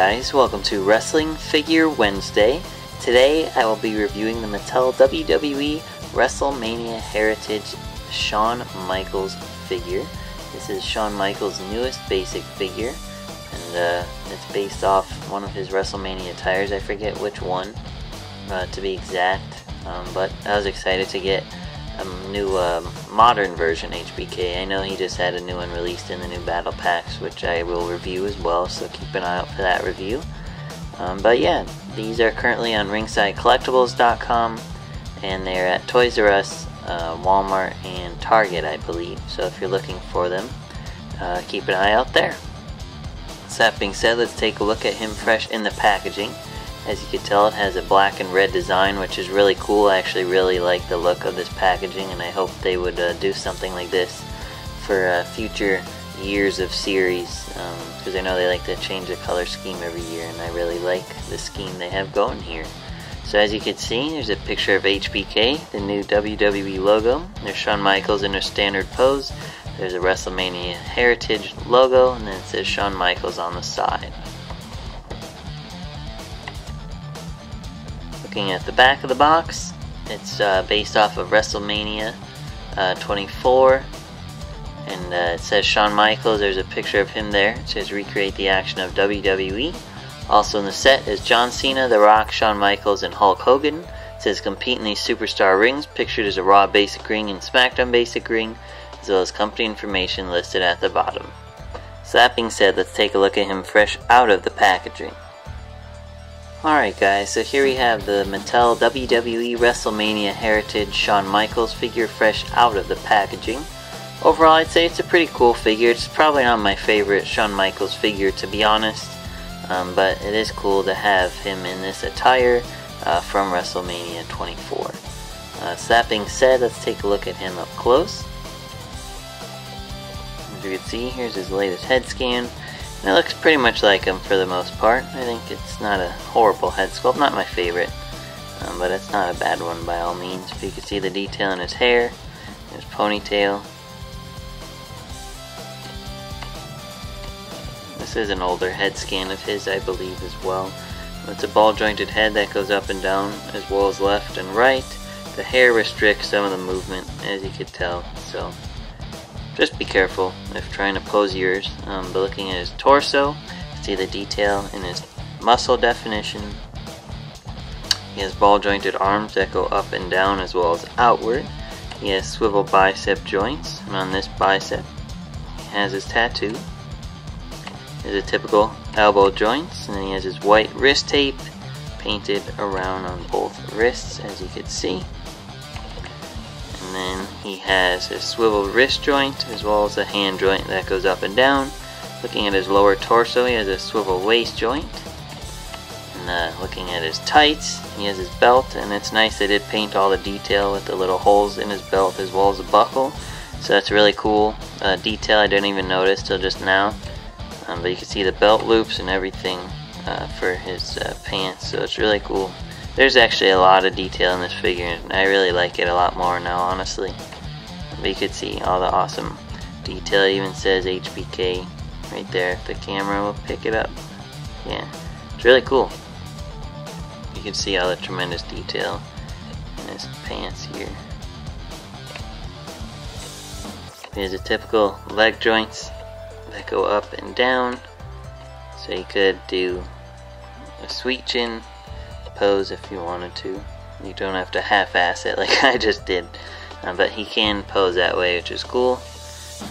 guys, welcome to Wrestling Figure Wednesday. Today I will be reviewing the Mattel WWE Wrestlemania Heritage Shawn Michaels figure. This is Shawn Michaels' newest basic figure, and it's based off one of his Wrestlemania attires. I forget which one to be exact, but I was excited to get a new modern version HBK. I know he just had a new one released in the new battle packs, which I will review as well, so keep an eye out for that review. But yeah, these are currently on ringsidecollectibles.com, and they're at Toys R Us, Walmart, and Target, I believe. So if you're looking for them, keep an eye out there. So that being said, let's take a look at him fresh in the packaging. As you can tell, it has a black and red design, which is really cool. I actually really like the look of this packaging, and I hope they would do something like this for future years of series, because I know they like to change the color scheme every year, and I really like the scheme they have going here. So as you can see, there's a picture of HBK, the new WWE logo. There's Shawn Michaels in a standard pose. There's a WrestleMania Heritage logo, and then it says Shawn Michaels on the side. Looking at the back of the box, it's based off of WrestleMania 24, and it says Shawn Michaels. There's a picture of him there. It says recreate the action of WWE. Also in the set is John Cena, The Rock, Shawn Michaels, and Hulk Hogan. It says compete in these superstar rings, pictured as a Raw basic ring and SmackDown basic ring, as well as company information listed at the bottom. So that being said, let's take a look at him fresh out of the packaging. Alright guys, so here we have the Mattel WWE WrestleMania Heritage Shawn Michaels figure fresh out of the packaging. Overall, I'd say it's a pretty cool figure. It's probably not my favorite Shawn Michaels figure, to be honest, but it is cool to have him in this attire from WrestleMania 24. So that being said, let's take a look at him up close. As you can see, here's his latest head scan. And it looks pretty much like him for the most part. I think it's not a horrible head sculpt, not my favorite, but it's not a bad one by all means. If you can see the detail in his hair, his ponytail. This is an older head scan of his, I believe, as well. It's a ball jointed head that goes up and down as well as left and right. The hair restricts some of the movement, as you could tell, so just be careful if trying to pose yours. But looking at his torso, you can see the detail in his muscle definition. He has ball jointed arms that go up and down as well as outward. He has swivel bicep joints, and on this bicep he has his tattoo. He has a typical elbow joints, and then he has his white wrist tape painted around on both wrists, as you can see. And then he has his swivel wrist joint as well as a hand joint that goes up and down. Looking at his lower torso, he has a swivel waist joint. And looking at his tights, he has his belt, and it's nice they did paint all the detail with the little holes in his belt as well as the buckle. So that's really cool detail I didn't even notice till just now. But you can see the belt loops and everything for his pants, so it's really cool. There's actually a lot of detail in this figure, and I really like it a lot more now, honestly. But you can see all the awesome detail. It even says HBK right there, if the camera will pick it up. Yeah, it's really cool. You can see all the tremendous detail in his pants here. Here's a typical leg joints that go up and down, so you could do a sweet chin pose if you wanted to. You don't have to half-ass it like I just did, but he can pose that way, which is cool.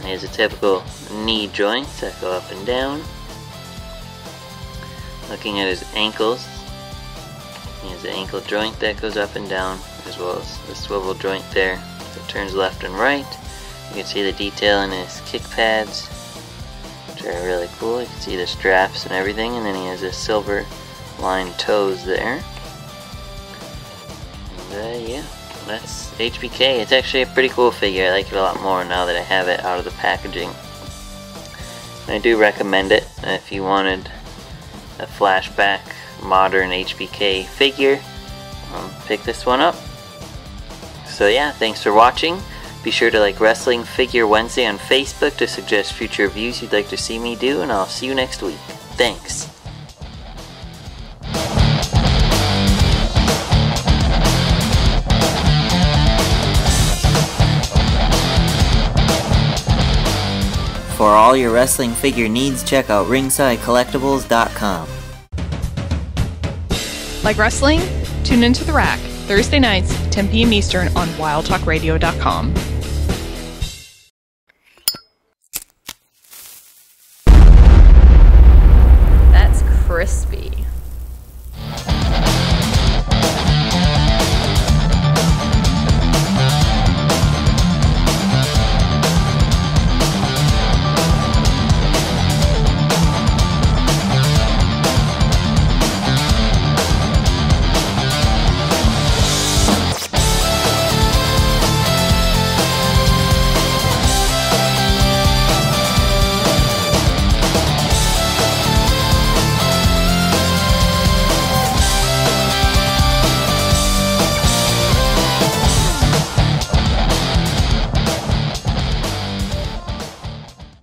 He has a typical knee joints that go up and down. Looking at his ankles, he has an ankle joint that goes up and down, as well as the swivel joint there that turns left and right. You can see the detail in his kick pads, which are really cool. You can see the straps and everything, and then he has his silver lined toes there. And yeah, that's HBK. It's actually a pretty cool figure. I like it a lot more now that I have it out of the packaging. I do recommend it if you wanted a flashback modern HBK figure. Pick this one up. So yeah, thanks for watching. Be sure to like Wrestling Figure Wednesday on Facebook to suggest future reviews you'd like to see me do, and I'll see you next week. Thanks. For all your wrestling figure needs, check out ringsidecollectibles.com. Like wrestling? Tune into The Rack, Thursday nights, 10 p.m. Eastern on wildtalkradio.com.